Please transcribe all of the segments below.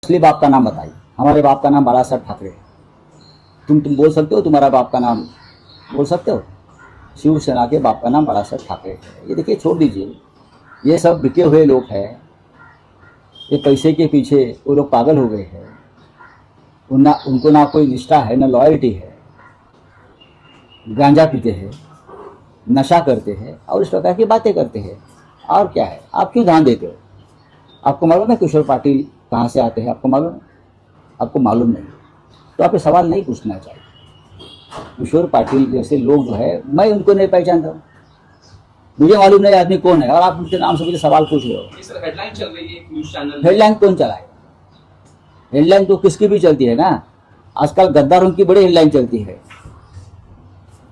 असली बाप का नाम बताइए। हमारे बाप का नाम बाला साहब ठाकरे है। तुम बोल सकते हो तुम्हारा बाप का नाम बोल सकते हो? शिवसेना के बाप का नाम बाला साहब ठाकरे है। ये देखिए, छोड़ दीजिए, ये सब बिके हुए लोग हैं। ये पैसे के पीछे वो लोग पागल हो गए हैं। उनको ना कोई निष्ठा है, ना लॉयल्टी है। गांजा पीते हैं, नशा करते हैं और इस प्रकार की बातें करते हैं। और क्या है? आप क्यों ध्यान देते हो? आपको मालूम है किशोर पाटिल कहाँ से आते हैं? आपको मालूम है? आपको मालूम नहीं तो आप ये सवाल नहीं पूछना चाहिए। किशोर पाटिल जैसे लोग जो है, मैं उनको नहीं पहचानता हूँ, मुझे मालूम नहीं आदमी कौन है, और आप उनके नाम से मुझे सवाल पूछ रहे हो। हेडलाइन चल रही है न्यूज़ चैनल। हेडलाइन कौन चलाएगा? हेडलाइन तो किसकी भी चलती है ना। आजकल गद्दारों की बड़ी हेडलाइन चलती है,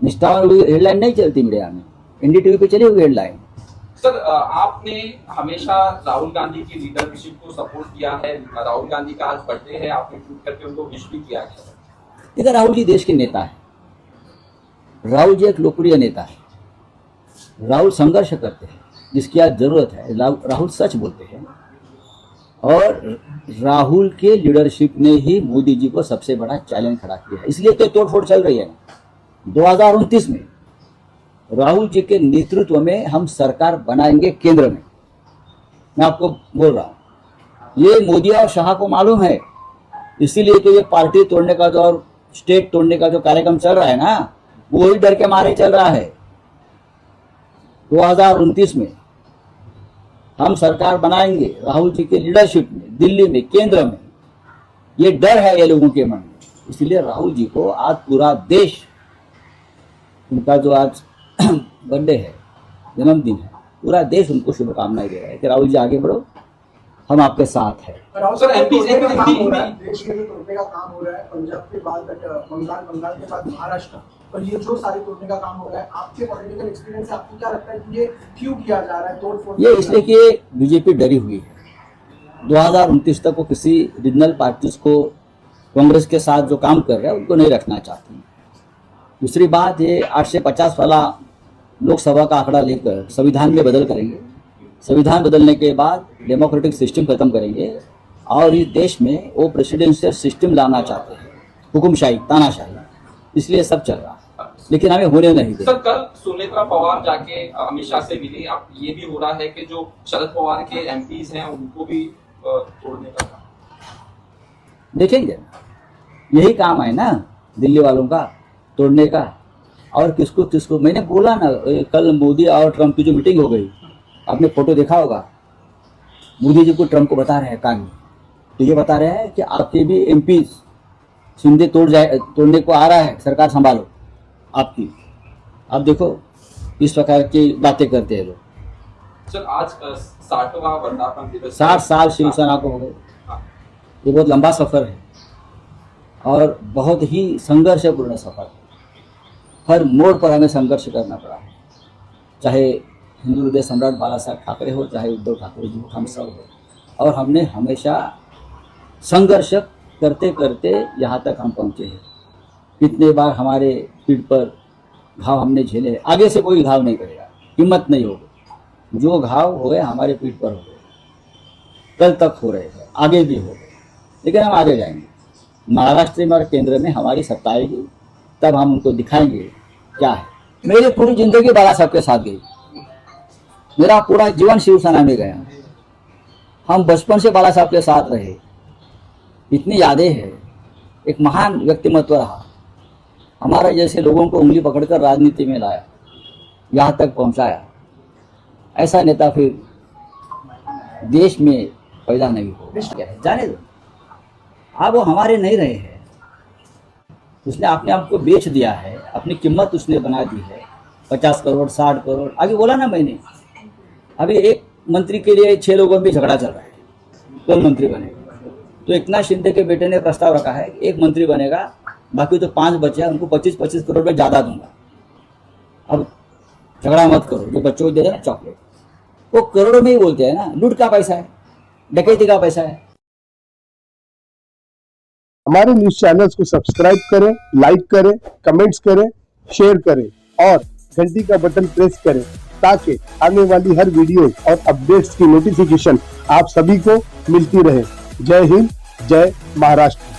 निष्ठावान हेडलाइन नहीं चलती मीडिया में। एनडीटीवी पे चली हुई हेडलाइन। सर, आपने हमेशा राहुल गांधी की लीडरशिप को सपोर्ट किया है। राहुल गांधी का आज बर्थडे है, आपने ट्वीट करके उनको विश भी किया है। देखिए, राहुल जी देश के नेता है। राहुल जी एक लोकप्रिय नेता है। राहुल संघर्ष करते हैं, जिसकी आज जरूरत है। राहुल सच बोलते हैं, और राहुल के लीडरशिप ने ही मोदी जी को सबसे बड़ा चैलेंज खड़ा किया है। इसलिए तो तोड़फोड़ चल रही है। 2029 में राहुल जी के नेतृत्व में हम सरकार बनाएंगे केंद्र में। मैं आपको बोल रहा हूं, ये मोदी और शाह को मालूम है। इसीलिए तो ये पार्टी तोड़ने का जो और स्टेट तोड़ने का जो कार्यक्रम चल रहा है ना, वो ही डर के मारे चल रहा है। 2029 में हम सरकार बनाएंगे राहुल जी के लीडरशिप में, दिल्ली में, केंद्र में। ये डर है ये लोगों के मन में। इसलिए राहुल जी को आज पूरा देश, उनका जो आज बर्थडे है, जन्मदिन है, पूरा देश उनको शुभकामनाएं दे रहा है कि राहुल जी आगे बढ़ो, हम आपके साथ हैं। सर, एमपी देश में जो तोड़ने का काम हो रहा है, पंजाब के बाद बंगाल के बाद महाराष्ट्र, और ये जो सारे तोड़ने का काम हो रहा है, आपके पॉलिटिकल एक्सपीरियंस से आपको क्या लगता है कि ये क्यों किया जा रहा है? तोड़फोड़ ये इसलिए कि बीजेपी डरी हुई है। 2029 तक वो किसी रीजनल पार्टीज को कांग्रेस के साथ जो काम कर रहे हैं उनको नहीं रखना चाहती। दूसरी बात, ये 850 वाला लोकसभा का आंकड़ा लेकर संविधान में बदल करेंगे। संविधान बदलने के बाद डेमोक्रेटिक सिस्टम खत्म करेंगे, और इस देश में वो प्रेसिडेंशियल सिस्टम लाना चाहते हैं, हुकुमशाही, तानाशाही। इसलिए सब चल रहा है, लेकिन हमें होने नहीं दे। सर, कल सुनेत्रा पवार जाके अमित शाह से मिली। अब ये भी हो रहा है कि जो शरद पवार के एमपीज हैं उनको भी तोड़ने का काम देखेंगे। यही काम है ना दिल्ली वालों का, तोड़ने का। और किसको मैंने बोला ना, कल मोदी और ट्रंप की जो मीटिंग हो गई, आपने फोटो देखा होगा। मोदी जी को ट्रंप को बता रहे हैं कान में, तो ये बता रहे हैं कि आपके भी एमपी शिंदे तोड़ने को आ रहा है, सरकार संभालो आपकी। आप देखो इस प्रकार की बातें करते हैं लोग। सर, आज 60वां वर्धापन दिवस, 60 साल शिवसेना को हो गए। ये बहुत लंबा सफर है और बहुत ही संघर्षपूर्ण सफर है। हर मोड़ पर हमें संघर्ष करना पड़ा है, चाहे हिंदू हृदय सम्राट बाला साहब ठाकरे हो, चाहे उद्धव ठाकरे जी, हम सब हो। और हमने हमेशा संघर्ष करते करते यहाँ तक हम पहुँचे हैं। कितने बार हमारे पीठ पर घाव हमने झेले। आगे से कोई घाव नहीं करेगा, हिम्मत नहीं होगी। जो घाव हो गए हमारे पीठ पर हो गए, कल तक हो रहे हैं, आगे भी हो गए, लेकिन हम आगे जाएंगे। महाराष्ट्र में और केंद्र में हमारी सत्ता आएगी, तब हम उनको दिखाएंगे क्या है। मेरी पूरी जिंदगी बाला साहब के साथ गई, मेरा पूरा जीवन शिवसेना में गया। हम बचपन से बाला साहब के साथ रहे, इतनी यादें हैं। एक महान व्यक्तिमत्व रहा, हमारा जैसे लोगों को उंगली पकड़कर राजनीति में लाया, यहाँ तक पहुँचाया। ऐसा नेता फिर देश में पैदा नहीं हो। जाने दो, अब वो हमारे नहीं रहे हैं। उसने अपने आप को बेच दिया है, अपनी कीमत उसने बना दी है। 50 करोड़, 60 करोड़, आगे बोला ना मैंने। अभी एक मंत्री के लिए 6 लोगों में झगड़ा चल रहा है, कौन मंत्री बनेगा। तो एकनाथ शिंदे के बेटे ने प्रस्ताव रखा है, एक मंत्री बनेगा, बाकी तो 5 बचे हैं, उनको 25-25 करोड़ में ज़्यादा दूंगा। अब झगड़ा मत करो, जो बच्चों को दे रहे हैं चॉकलेट, वो करोड़ों में ही बोलते हैं ना। लूट का पैसा है, डकैती का पैसा है। हमारे न्यूज चैनल्स को सब्सक्राइब करें, लाइक करें, कमेंट्स करें, शेयर करें और घंटी का बटन प्रेस करें, ताकि आने वाली हर वीडियो और अपडेट्स की नोटिफिकेशन आप सभी को मिलती रहे। जय हिंद, जय महाराष्ट्र।